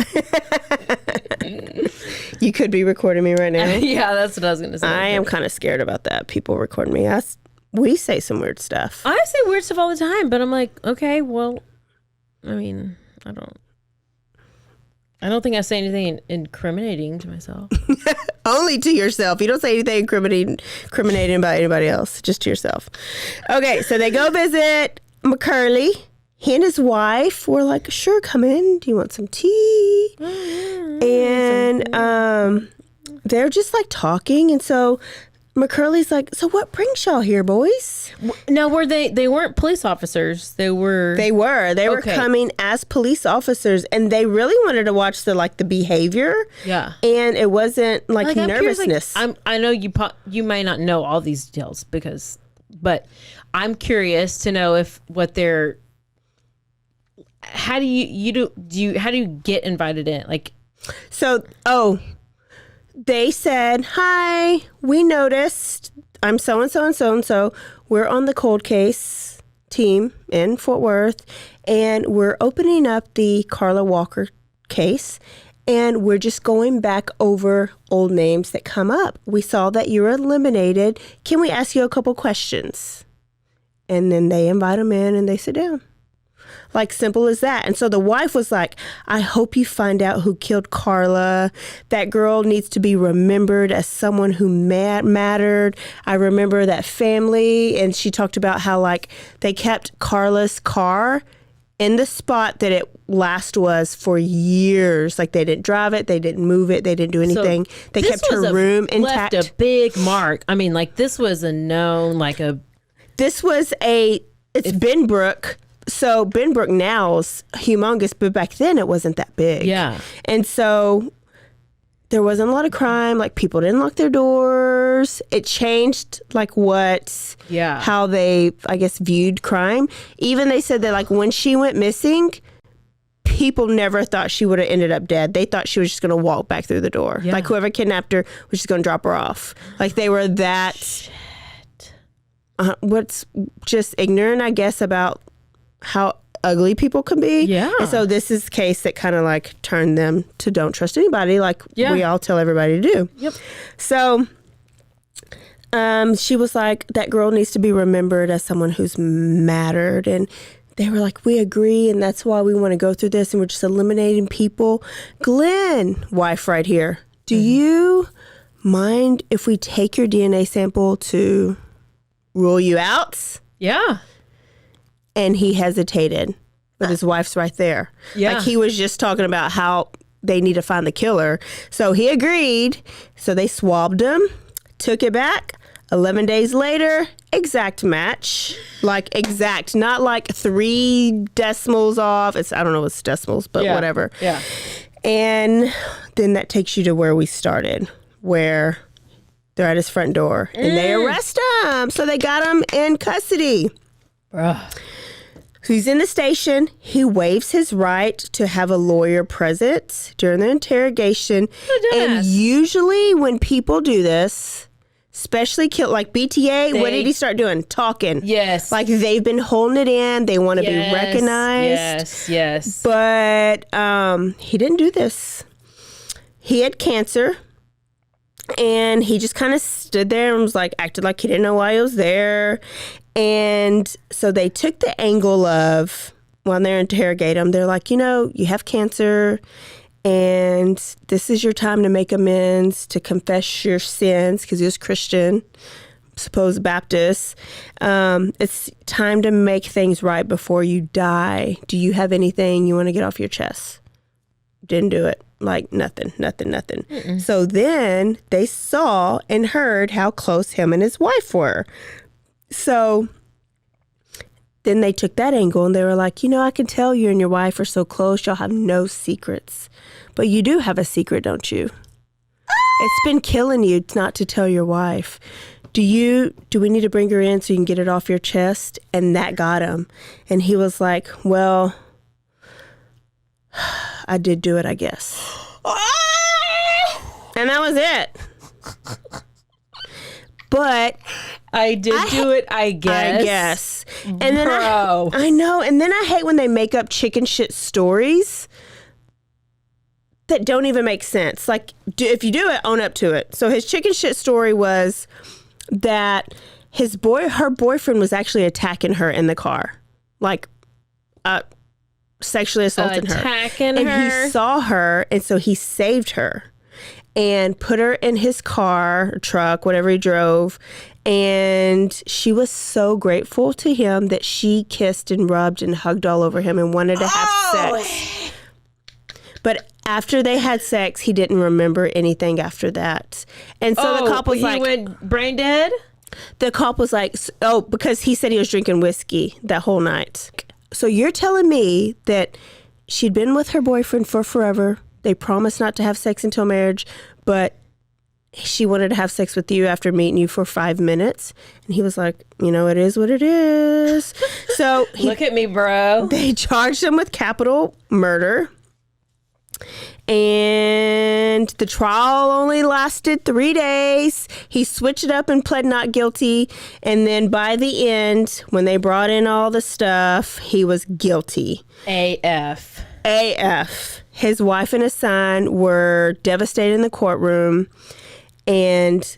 You could be recording me right now. Yeah, that's what I was going to say. I am kind of scared about that. People recording me. We say some weird stuff. I say weird stuff all the time, but I'm like, okay, well, I mean, I don't think I say anything incriminating to myself. Only to yourself. You don't say anything incriminating about anybody else, just to yourself. Okay, so they go visit McCurley. He and his wife were like, sure, come in. Do you want some tea? And they're just like talking. And so McCurley's like, so what brings y'all here, boys? No, they weren't police officers. They were Okay. Coming as police officers, and they really wanted to watch the behavior. Yeah. And it wasn't like I'm nervousness. curious, I know you may not know all these details but I'm curious to know how do you get invited in? They said, hi, we noticed I'm so-and-so and so-and-so. We're on the cold case team in Fort Worth, and we're opening up the Carla Walker case, and we're just going back over old names that come up. We saw that you were eliminated. Can we ask you a couple questions? And then they invite them in, and they sit down. Like, simple as that. And so the wife was like, I hope you find out who killed Carla. That girl needs to be remembered as someone who mattered. I remember that family. And she talked about how, they kept Carla's car in the spot that it last was for years. Like, they didn't drive it. They didn't move it. They didn't do anything. They kept her room intact. Left a big mark. I mean, this was a known, This was it's Benbrook. So Benbrook now is humongous, but back then it wasn't that big. Yeah. And so there wasn't a lot of crime. People didn't lock their doors. It changed how they, I guess, viewed crime. Even they said that when she went missing, people never thought she would have ended up dead. They thought she was just going to walk back through the door. Yeah. Whoever kidnapped her was just going to drop her off. They were that... Shit. What's just ignorant, I guess, about how ugly people can be. Yeah. And so this is a case that kind of turned them to don't trust anybody, we all tell everybody to do. Yep. So she was like, that girl needs to be remembered as someone who's mattered. And they were like, we agree, and that's why we want to go through this, and we're just eliminating people. Glenn, wife right here, do you mind if we take your DNA sample to rule you out? Yeah. And he hesitated, but his wife's right there. Yeah. He was just talking about how they need to find the killer. So he agreed. So they swabbed him, took it back. 11 days later, exact match. Exact, not 3 decimals off. I don't know what's decimals, but whatever. Yeah. And then that takes you to where we started, where they're at his front door and they arrest him. So they got him in custody. Bruh. So he's in the station. He waives his right to have a lawyer present during the interrogation. And usually when people do this, especially BTA, what did he start doing? Talking. Yes. They've been holding it in. They want to be recognized. Yes. But he didn't do this. He had cancer. And he just kind of stood there and was acted like he didn't know why he was there. And so they took the angle of, when they're interrogating him, they're like, you have cancer, and this is your time to make amends, to confess your sins, because he was Christian, supposed Baptist. It's time to make things right before you die. Do you have anything you want to get off your chest? Didn't do it. Like nothing. So then they saw and heard how close him and his wife were. So then they took that angle and they were like, I can tell you and your wife are so close. Y'all have no secrets. But you do have a secret, don't you? It's been killing you not to tell your wife. Do we need to bring her in so you can get it off your chest? And that got him. And he was like, well, I did do it, I guess. And that was it. But I did do it, I guess. And then I know. And then I hate when they make up chicken shit stories that don't even make sense. Like, if you do it, own up to it. So his chicken shit story was that her boyfriend was actually attacking her in the car, like sexually assaulting her. And he saw her, and so he saved her and put her in his car, truck, whatever he drove. And she was so grateful to him that she kissed and rubbed and hugged all over him and wanted to have sex. But after they had sex, he didn't remember anything after that. And so the cop was like... he went brain dead? The cop was like, because he said he was drinking whiskey that whole night. So you're telling me that she'd been with her boyfriend for forever. They promised not to have sex until marriage, but she wanted to have sex with you after meeting you for 5 minutes. And he was like, it is what it is. So look at me, bro. They charged him with capital murder. And the trial only lasted 3 days. He switched it up and pled not guilty. And then by the end, when they brought in all the stuff, he was guilty. AF. His wife and his son were devastated in the courtroom. And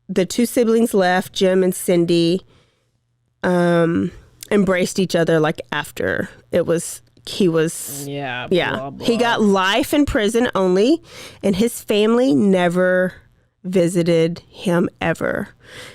the two siblings left, Jim and Cindy, embraced each other like after it was... Blah, blah. He got life in prison only, and his family never visited him ever.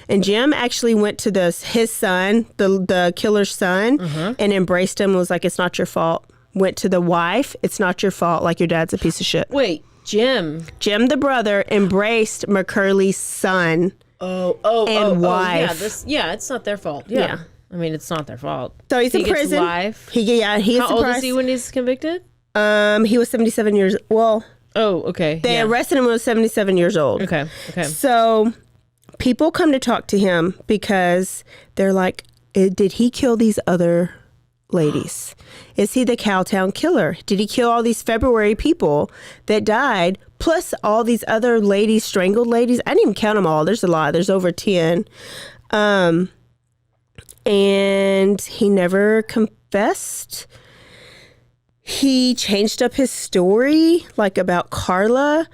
And Jim actually went to his son, the killer's son, and embraced him and was like, it's not your fault. Went to the wife, it's not your fault, like your dad's a piece of shit. Wait, Jim the brother embraced McCurley's son and wife. It's not their fault. Yeah. I mean, it's not their fault. So he's in prison. Life. How old is he when he's convicted? He was 77 years. Well. Oh, okay. They arrested him when he was 77 years old. Okay. So people come to talk to him because they're like, did he kill these other ladies? Is he the Cowtown killer? Did he kill all these February people that died, plus all these other ladies, strangled ladies? I didn't even count them all. There's a lot. There's over 10. And he never confessed. He changed up his story, like about Carla,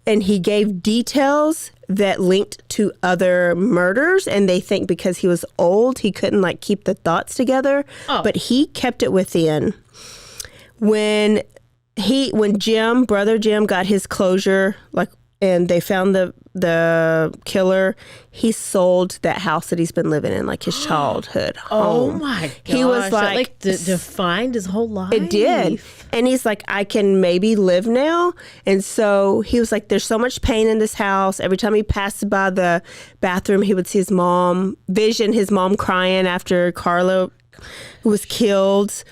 and he gave details that linked to other murders. And they think because he was old, he couldn't like keep the thoughts together. But he kept it within. When brother Jim got his closure, and they found the killer, he sold that house that he's been living in, like his childhood home. Oh my gosh. He was like defined his whole life. It did. And he's like, I can maybe live now. And so he was like, there's so much pain in this house. Every time he passed by the bathroom, he would see his mom crying after Carla was killed.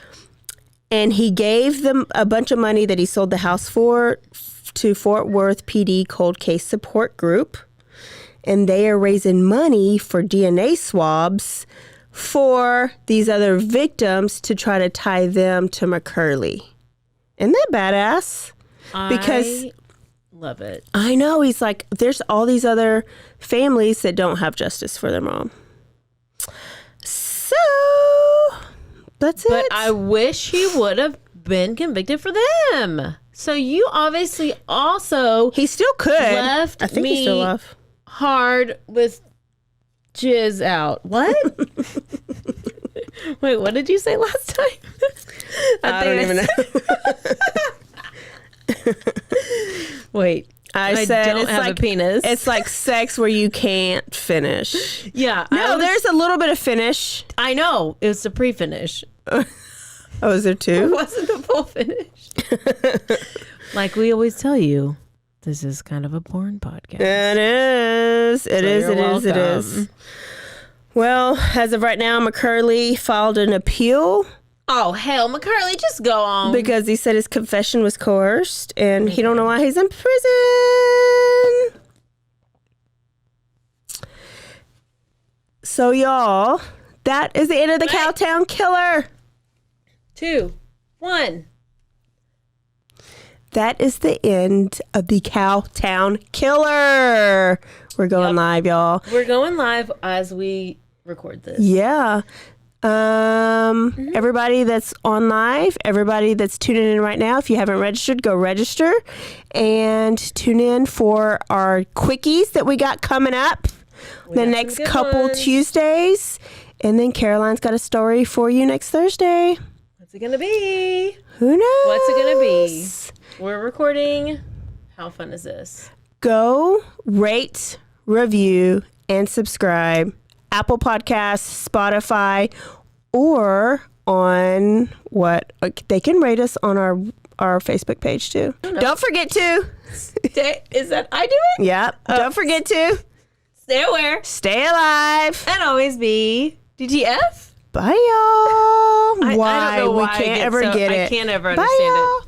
And he gave them a bunch of money that he sold the house for to Fort Worth PD Cold Case Support Group. And they are raising money for DNA swabs for these other victims to try to tie them to McCurley. Isn't that badass? Because love it. I know. He's like, there's all these other families that don't have justice for their mom. So that's it. But I wish he would have been convicted for them. So you obviously also he still could left I think me he still left hard with jizz out. What? Wait, what did you say last time? I don't even know. Wait, I said don't have a penis. It's like sex where you can't finish. Yeah. There's a little bit of finish. I know. It was the pre-finish. Oh, is there two? It wasn't the full finish. Like we always tell you, this is kind of a porn podcast. It is. It is. Well, as of right now, McCurley filed an appeal. Oh, hell, McCurley, just go on. Because he said his confession was coerced, and he don't know why he's in prison. So, y'all, that is the end of the Cowtown Killer. 2, 1. That is the end of the Cowtown Killer. We're going live, y'all. We're going live as we record this. Yeah. Everybody that's on live, everybody that's tuning in right now, if you haven't registered, go register and tune in for our quickies that we got coming up the next couple Tuesdays. And then Caroline's got a story for you next Thursday. What's it going to be? Who knows? What's it going to be? We're recording. How fun is this? Go rate, review, and subscribe. Apple Podcasts, Spotify, or on what? They can rate us on our Facebook page too. Don't forget to. Is that I do it? Yep. Don't forget to. Stay aware. Stay alive. And always be DTF. Bye, y'all. I don't know why we can't ever get it. I can't ever Bye, understand y'all. it.